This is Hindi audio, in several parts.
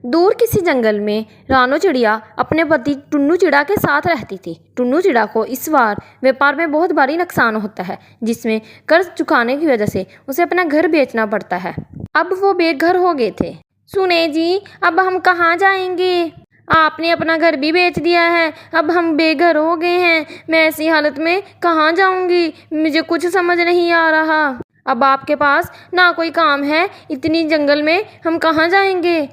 दूर किसी जंगल में रानो चिड़िया अपने पति टुन्नू चिड़ा के साथ रहती थी। टुन्नू चिड़ा को इस बार व्यापार में बहुत भारी नुकसान होता है, जिसमें कर्ज चुकाने की वजह से उसे अपना घर बेचना पड़ता है। अब वो बेघर हो गए थे। सुने जी, अब हम कहाँ जाएंगे? आपने अपना घर भी बेच दिया है, अब हम बेघर हो गए हैं। मैं ऐसी हालत में कहाँ जाऊंगी? मुझे कुछ समझ नहीं आ रहा। अब आपके पास ना कोई काम है, इतनी जंगल में हम कहाँ जाएंगे?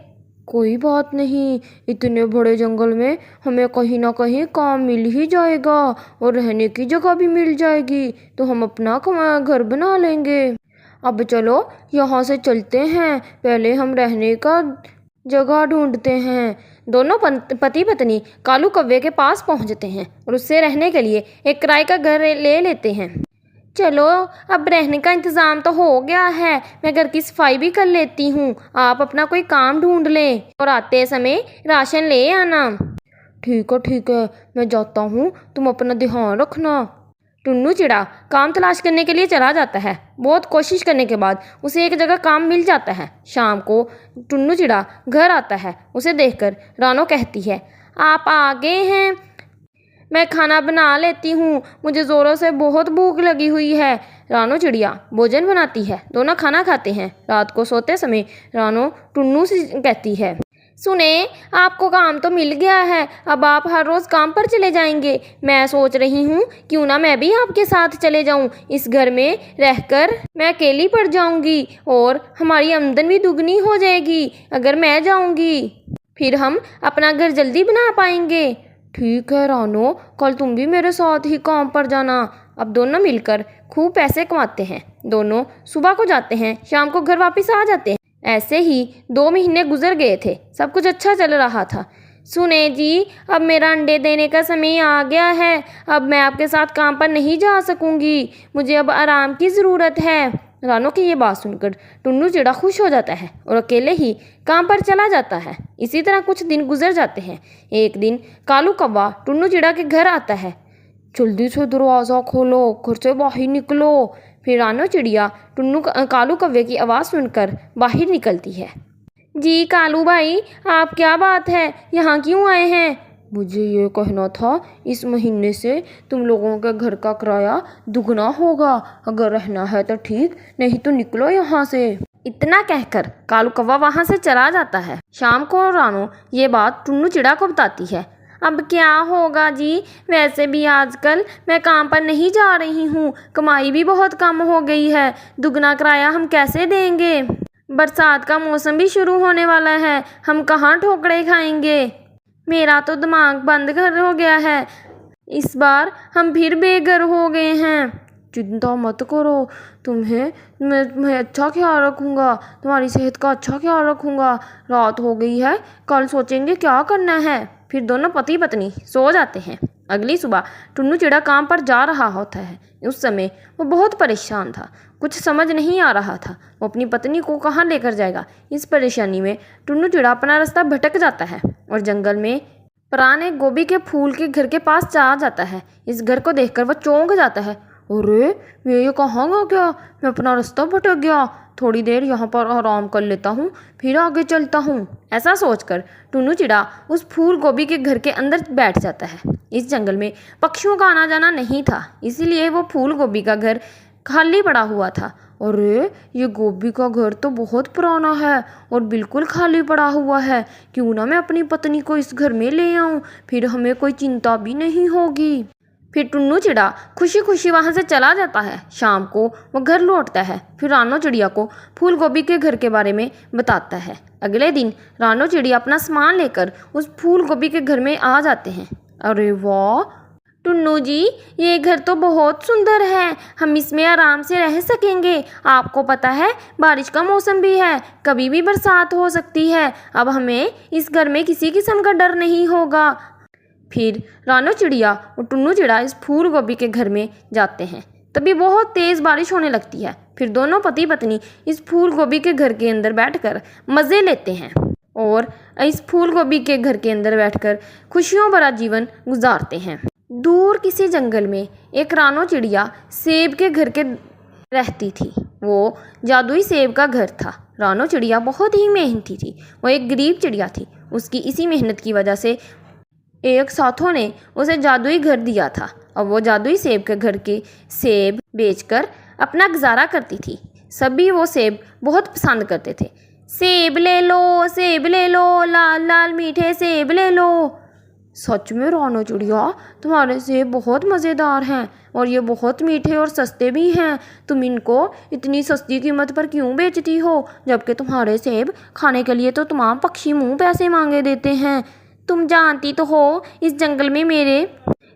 कोई बात नहीं, इतने बड़े जंगल में हमें कहीं ना कहीं काम मिल ही जाएगा और रहने की जगह भी मिल जाएगी, तो हम अपना घर बना लेंगे। अब चलो यहाँ से चलते हैं, पहले हम रहने का जगह ढूंढते हैं। दोनों पति पत्नी कालू कौवे के पास पहुँचते हैं और उससे रहने के लिए एक किराए का घर ले लेते हैं। चलो, अब रहने का इंतज़ाम तो हो गया है, मैं घर की सफाई भी कर लेती हूँ। आप अपना कोई काम ढूंढ लें और आते समय राशन ले आना। ठीक है, मैं जाता हूँ, तुम अपना ध्यान रखना। टुन्नू चिड़ा काम तलाश करने के लिए चला जाता है। बहुत कोशिश करने के बाद उसे एक जगह काम मिल जाता है। शाम को टुन्नू चिड़ा घर आता है। उसे देखकर रानो कहती है, आप आ गए हैं, मैं खाना बना लेती हूँ, मुझे ज़ोरों से बहुत भूख लगी हुई है। रानो चिड़िया भोजन बनाती है, दोनों खाना खाते हैं। रात को सोते समय रानो टुन्नू से कहती है, सुने, आपको काम तो मिल गया है, अब आप हर रोज़ काम पर चले जाएंगे। मैं सोच रही हूँ क्यों ना मैं भी आपके साथ चले जाऊँ। इस घर में रहकर मैं अकेली पड़ जाऊँगी और हमारी आमदनी भी दुगनी हो जाएगी अगर मैं जाऊँगी। फिर हम अपना घर जल्दी बना पाएंगे। ठीक है रानो, कल तुम भी मेरे साथ ही काम पर जाना। अब दोनों मिलकर खूब पैसे कमाते हैं। दोनों सुबह को जाते हैं, शाम को घर वापस आ जाते हैं। ऐसे ही 2 महीने गुजर गए थे। सब कुछ अच्छा चल रहा था। सुने जी, अब मेरा अंडे देने का समय आ गया है, अब मैं आपके साथ काम पर नहीं जा सकूंगी, मुझे अब आराम की ज़रूरत है। रानो की ये बात सुनकर टुन्नू चिड़ा खुश हो जाता है और अकेले ही काम पर चला जाता है। इसी तरह कुछ दिन गुजर जाते हैं। एक दिन कालू कौवा टुन्नू चिड़ा के घर आता है। जल्दी से दरवाज़ा खोलो, घर से बाहर निकलो। फिर रानो चिड़िया कालू कौवे की आवाज़ सुनकर बाहर निकलती है। जी कालू भाई, आप क्या बात है, यहाँ क्यों आए हैं? मुझे ये कहना था, इस महीने से तुम लोगों के घर का किराया दुगना होगा। अगर रहना है तो ठीक, नहीं तो निकलो यहाँ से। इतना कहकर कालू कौवा वहाँ से चला जाता है। शाम को रानो ये बात टुन्नू चिड़ा को बताती है। अब क्या होगा जी, वैसे भी आजकल मैं काम पर नहीं जा रही हूँ, कमाई भी बहुत कम हो गई है, दुगना किराया हम कैसे देंगे? बरसात का मौसम भी शुरू होने वाला है, हम कहाँ ठोकरे खाएंगे? मेरा तो दिमाग बंद कर हो गया है, इस बार हम फिर बेघर हो गए हैं। चिंता मत करो, मैं अच्छा ख्याल रखूँगा, तुम्हारी सेहत का अच्छा ख्याल रखूँगा। रात हो गई है, कल सोचेंगे क्या करना है। फिर दोनों पति पत्नी सो जाते हैं। अगली सुबह टुन्नू चिड़ा काम पर जा रहा होता है। उस समय वो बहुत परेशान था, कुछ समझ नहीं आ रहा था वो अपनी पत्नी को कहाँ लेकर जाएगा। इस परेशानी में टुन्नू चिड़ा अपना रास्ता भटक जाता है और जंगल में पुराने गोभी के फूल के घर के पास आ जाता है। इस घर को देखकर वह चौंक जाता है। अरे, मैं ये कहाँ आ गया, मैं अपना रास्ता भटक गया। थोड़ी देर यहाँ पर आराम कर लेता हूँ, फिर आगे चलता हूँ। ऐसा सोचकर टुन्नू चिड़ा उस फूल गोभी के घर के अंदर बैठ जाता है। इस जंगल में पक्षियों का आना जाना नहीं था, इसीलिए वो फूल गोभी का घर खाली पड़ा हुआ था। अरे, ये गोभी का घर तो बहुत पुराना है और बिल्कुल खाली पड़ा हुआ है, क्यों ना मैं अपनी पत्नी को इस घर में ले आऊँ, फिर हमें कोई चिंता भी नहीं होगी। फिर टुन्नू चिड़ा खुशी खुशी वहाँ से चला जाता है। शाम को वो घर लौटता है। फिर रानो चिड़िया को फूल गोभी के घर के बारे में बताता है। अगले दिन रानो चिड़िया अपना सामान लेकर उस फूल गोभी के घर में आ जाते हैं। अरे वाह टुन्नू जी, ये घर तो बहुत सुंदर है, हम इसमें आराम से रह सकेंगे। आपको पता है बारिश का मौसम भी है, कभी भी बरसात हो सकती है, अब हमें इस घर में किसी किस्म का डर नहीं होगा। फिर रानो चिड़िया और टुन्नू चिड़ा इस फूल गोभी के घर में जाते हैं। तभी बहुत तेज़ बारिश होने लगती है। फिर दोनों पति पत्नी इस फूल गोभी के घर के अंदर बैठकर मज़े लेते हैं और इस फूल गोभी के घर के अंदर बैठकर खुशियों भरा जीवन गुजारते हैं। दूर किसी जंगल में एक रानो चिड़िया सेब के घर के रहती थी। वो जादुई सेब का घर था। रानो चिड़िया बहुत ही मेहनती थी। वो एक गरीब चिड़िया थी। उसकी इसी मेहनत की वजह से एक साथों ने उसे जादुई घर दिया था और वो जादुई सेब के घर के सेब बेचकर अपना गुजारा करती थी। सभी वो सेब बहुत पसंद करते थे। सेब ले लो, लाल लाल मीठे सेब ले लो। सच में रानो चिड़िया, तुम्हारे सेब बहुत मज़ेदार हैं और ये बहुत मीठे और सस्ते भी हैं। तुम इनको इतनी सस्ती कीमत पर क्यों बेचती हो, जबकि तुम्हारे सेब खाने के लिए तो तमाम पक्षी मुंह पैसे मांगे देते हैं। तुम जानती तो हो इस जंगल में मेरे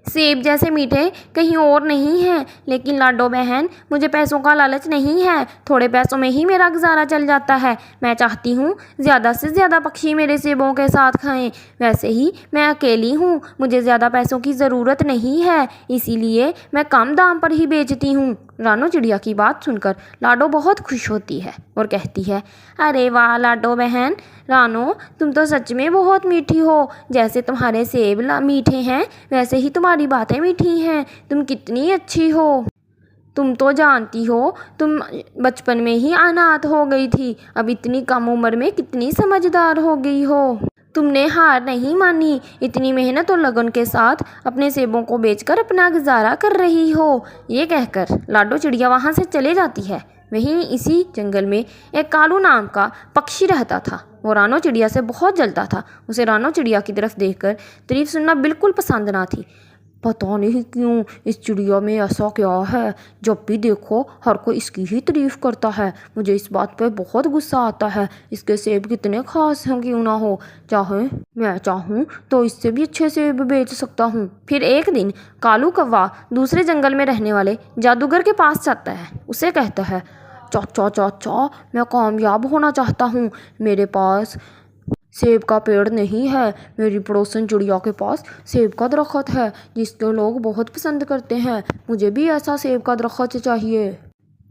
सेब जैसे मीठे कहीं और नहीं हैं। लेकिन लाडो बहन, मुझे पैसों का लालच नहीं है। थोड़े पैसों में ही मेरा गुजारा चल जाता है। मैं चाहती हूँ ज़्यादा से ज़्यादा पक्षी मेरे सेबों के साथ खाएं। वैसे ही मैं अकेली हूँ, मुझे ज़्यादा पैसों की ज़रूरत नहीं है, इसीलिए मैं कम दाम पर ही बेचती हूँ। रानो चिड़िया की बात सुनकर लाडो बहुत खुश होती है और कहती है, अरे वाह लाडो बहन, रानो तुम तो सच में बहुत मीठी हो। जैसे तुम्हारे सेब मीठे हैं, वैसे ही तुम्हारी बातें मीठी हैं। तुम कितनी अच्छी हो। तुम तो जानती हो तुम बचपन में ही अनाथ हो गई थी, अब इतनी कम उम्र में कितनी समझदार हो गई हो। तुमने हार नहीं मानी, इतनी मेहनत और लगन के साथ अपने सेबों को बेचकर अपना गुजारा कर रही हो। ये कहकर लाडो चिड़िया वहाँ से चले जाती है। वहीं इसी जंगल में एक कालू नाम का पक्षी रहता था। वो रानो चिड़िया से बहुत जलता था। उसे रानो चिड़िया की तरफ देखकर तारीफ सुनना बिल्कुल पसंद ना थी। पता नहीं क्यों इस चिड़िया में ऐसा क्या है, जब भी देखो हर कोई इसकी ही तारीफ करता है। मुझे इस बात पे बहुत गुस्सा आता है। इसके सेब कितने खास हैं क्यों ना हो, चाहे मैं चाहूँ तो इससे भी अच्छे सेब बेच सकता हूँ। फिर एक दिन कालू कौवा दूसरे जंगल में रहने वाले जादूगर के पास जाता है। उसे कहता है, चाचा चाचा, मैं कामयाब होना चाहता हूँ। मेरे पास सेब का पेड़ नहीं है, मेरी पड़ोसन चिड़िया के पास सेब का दरख्त है जिसको लोग बहुत पसंद करते हैं। मुझे भी ऐसा सेब का दरख्त चाहिए।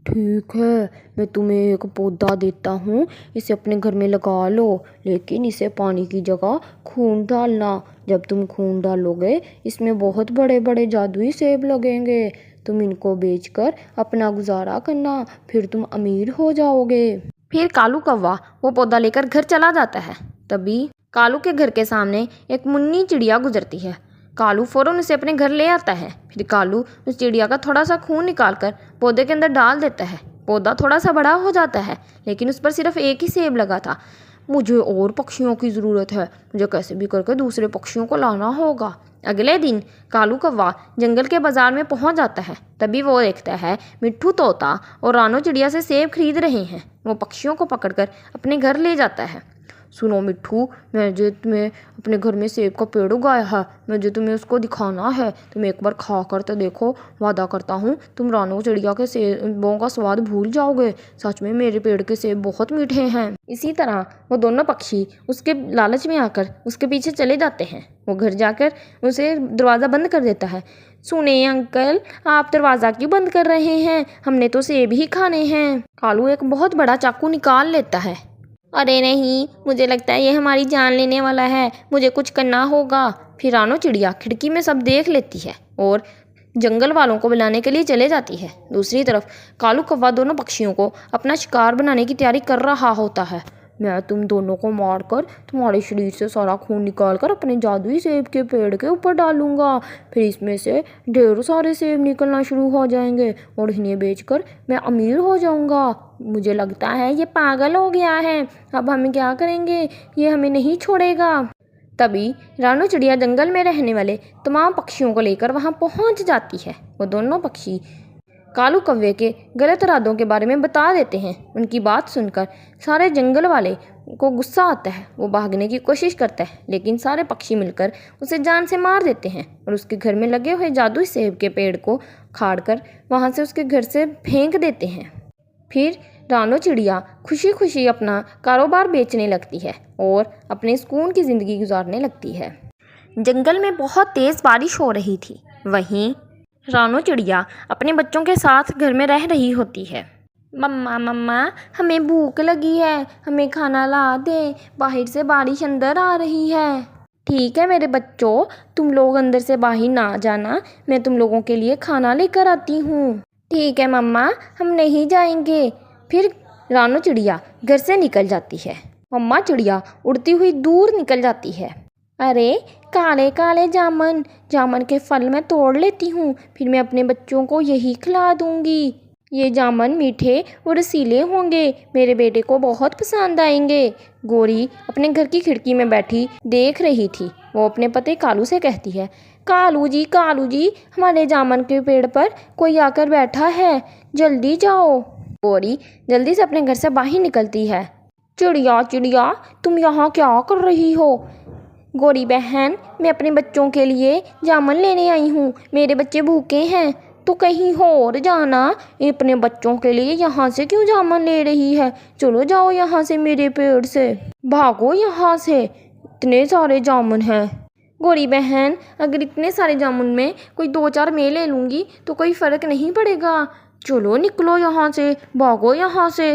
ठीक है, मैं तुम्हें एक पौधा देता हूँ, इसे अपने घर में लगा लो, लेकिन इसे पानी की जगह खून डालना। जब तुम खून डालोगे इसमें बहुत बड़े बड़े जादुई सेब लगेंगे। तुम इनको बेचकर अपना गुजारा करना, फिर तुम अमीर हो जाओगे। फिर कालू कौवा वो पौधा लेकर घर चला जाता है। तभी कालू के घर के सामने एक मुन्नी चिड़िया गुजरती है। कालू फौरन उसे अपने घर ले आता है। फिर कालू उस चिड़िया का थोड़ा सा खून निकालकर पौधे के अंदर डाल देता है। पौधा थोड़ा सा बड़ा हो जाता है, लेकिन उस पर सिर्फ एक ही सेब लगा था। मुझे और पक्षियों की ज़रूरत है, मुझे कैसे भी करके दूसरे पक्षियों को लाना होगा। अगले दिन कालू कौवा जंगल के बाजार में पहुंच जाता है। तभी वो देखता है मिट्ठू तोता और रानो चिड़िया से सेब खरीद रहे हैं। वो पक्षियों को पकड़कर अपने घर ले जाता है। सुनो मिट्ठू, मैं जो तुम्हें अपने घर में सेब का पेड़ उगाया है, मुझे तुम्हें उसको दिखाना है। तुम एक बार खा कर तो देखो, वादा करता हूँ तुम रानो चिड़िया के सेबों का स्वाद भूल जाओगे। सच में मेरे पेड़ के सेब बहुत मीठे हैं। इसी तरह वो दोनों पक्षी उसके लालच में आकर उसके पीछे चले जाते हैं। वो घर जाकर उसे दरवाज़ा बंद कर देता है। सुने अंकल, आप दरवाज़ा क्यों बंद कर रहे हैं? हमने तो सेब ही खाने हैं। कालू एक बहुत बड़ा चाकू निकाल लेता है। अरे नहीं, मुझे लगता है ये हमारी जान लेने वाला है, मुझे कुछ करना होगा। फिर रानो चिड़िया खिड़की में सब देख लेती है और जंगल वालों को बुलाने के लिए चले जाती है। दूसरी तरफ कालू कौवा दोनों पक्षियों को अपना शिकार बनाने की तैयारी कर रहा होता है। मैं तुम दोनों को मारकर तुम्हारे शरीर से सारा खून निकालकर अपने जादुई सेब के पेड़ के ऊपर डालूंगा। फिर इसमें से ढेर सारे सेब निकलना शुरू हो जाएंगे और इन्हें बेचकर मैं अमीर हो जाऊंगा। मुझे लगता है ये पागल हो गया है। अब हम क्या करेंगे? ये हमें नहीं छोड़ेगा। तभी रानो चिड़िया जंगल में रहने वाले तमाम पक्षियों को लेकर वहां पहुंच जाती है। वो दोनों पक्षी कालू कौवे के गलत इरादों के बारे में बता देते हैं। उनकी बात सुनकर सारे जंगल वाले को गुस्सा आता है। वो भागने की कोशिश करता है, लेकिन सारे पक्षी मिलकर उसे जान से मार देते हैं और उसके घर में लगे हुए जादुई सेब के पेड़ को खाड़कर वहाँ से उसके घर से फेंक देते हैं। फिर रानो चिड़िया खुशी खुशी अपना कारोबार बेचने लगती है और अपने सुकून की ज़िंदगी गुजारने लगती है। जंगल में बहुत तेज़ बारिश हो रही थी। वहीं रानो चिड़िया अपने बच्चों के साथ घर में रह रही होती है। मम्मा मम्मा, हमें भूख लगी है, हमें खाना ला दे, बाहर से बारिश अंदर आ रही है। ठीक है मेरे बच्चों, तुम लोग अंदर से बाहर ना जाना, मैं तुम लोगों के लिए खाना लेकर आती हूँ। ठीक है मम्मा, हम नहीं जाएंगे। फिर रानू चिड़िया घर से निकल जाती है। मम्मा चिड़िया उड़ती हुई दूर निकल जाती है। अरे काले काले जामुन, जामुन के फल मैं तोड़ लेती हूँ, फिर मैं अपने बच्चों को यही खिला दूँगी। ये जामुन मीठे और रसीले होंगे, मेरे बेटे को बहुत पसंद आएंगे। गोरी अपने घर की खिड़की में बैठी देख रही थी। वो अपने पति कालू से कहती है, कालू जी, हमारे जामुन के पेड़ पर कोई आकर बैठा है, जल्दी जाओ। गोरी जल्दी से अपने घर से बाहर निकलती है। चिड़िया चिड़िया, तुम यहाँ क्या कर रही हो? गोरी बहन, मैं अपने बच्चों के लिए जामुन लेने आई हूँ, मेरे बच्चे भूखे हैं। तो कहीं और जाना, अपने बच्चों के लिए यहाँ से क्यों जामुन ले रही है? चलो जाओ यहाँ से, मेरे पेड़ से भागो यहाँ से, इतने सारे जामुन हैं। गोरी बहन, अगर इतने सारे जामुन में कोई 2-4 मैं ले लूँगी तो कोई फ़र्क नहीं पड़ेगा। चलो निकलो यहाँ से, भागो यहाँ से।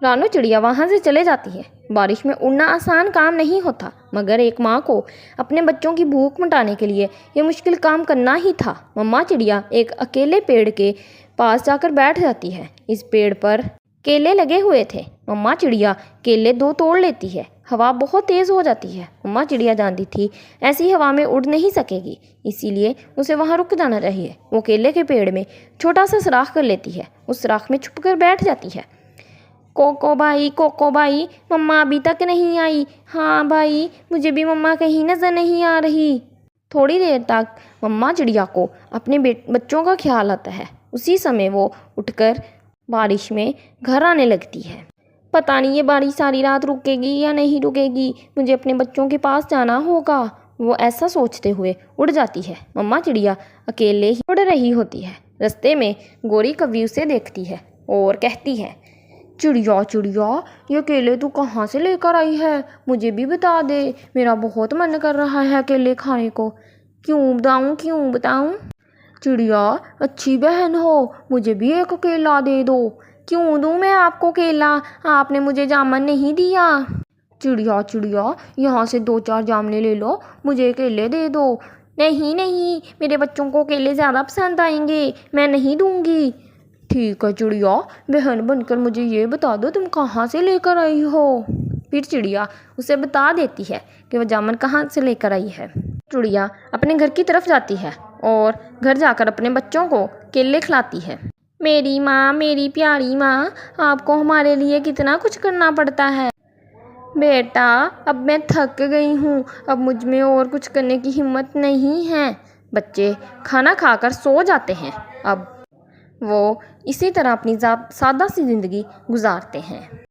रानू चिड़िया वहाँ से चले जाती है। बारिश में उड़ना आसान काम नहीं होता, मगर एक माँ को अपने बच्चों की भूख मिटाने के लिए ये मुश्किल काम करना ही था। मम्मा चिड़िया एक अकेले पेड़ के पास जाकर बैठ जाती है। इस पेड़ पर केले लगे हुए थे। मम्मा चिड़िया केले 2 तोड़ लेती है। हवा बहुत तेज़ हो जाती है। मम्मा चिड़िया जानती थी ऐसी हवा में उड़ नहीं सकेगी, इसीलिए उसे वहाँ रुक जाना चाहिए। वो केले के पेड़ में छोटा सा सुराख कर लेती है। उस सुराख में छुप कर बैठ जाती है। कोको भाई, मम्मा अभी तक नहीं आई। हाँ भाई, मुझे भी मम्मा कहीं नज़र नहीं आ रही। थोड़ी देर तक मम्मा चिड़िया को अपने बच्चों का ख्याल आता है। उसी समय वो उठकर बारिश में घर आने लगती है। पता नहीं ये बारिश सारी रात रुकेगी या नहीं रुकेगी, मुझे अपने बच्चों के पास जाना होगा। वो ऐसा सोचते हुए उड़ जाती है। मम्मा चिड़िया अकेले ही उड़ रही होती है। रास्ते में गोरी कव्वी उसे देखती है और कहती है, चिड़िया चिड़िया, ये केले तू कहाँ से लेकर आई है? मुझे भी बता दे, मेरा बहुत मन कर रहा है केले खाने को। क्यों बताऊँ? चिड़िया अच्छी बहन हो, मुझे भी एक केला दे दो। क्यों दूँ मैं आपको केला? आपने मुझे जामुन नहीं दिया। चिड़िया चिड़िया, यहाँ से 2-4 जामुन ले लो, मुझे केले दे दो। नहीं, मेरे बच्चों को केले ज़्यादा पसंद आएंगे, मैं नहीं दूँगी। ठीक है चिड़िया, बहन बनकर मुझे ये बता दो तुम कहाँ से लेकर आई हो। फिर चिड़िया उसे बता देती है कि वह जामुन कहाँ से लेकर आई है। चिड़िया अपने घर की तरफ जाती है और घर जाकर अपने बच्चों को केले खिलाती है। मेरी माँ, मेरी प्यारी माँ, आपको हमारे लिए कितना कुछ करना पड़ता है। बेटा, अब मैं थक गई हूँ, अब मुझ में और कुछ करने की हिम्मत नहीं है। बच्चे खाना खाकर सो जाते हैं। अब वो इसी तरह अपनी सादा सी ज़िंदगी गुजारते हैं।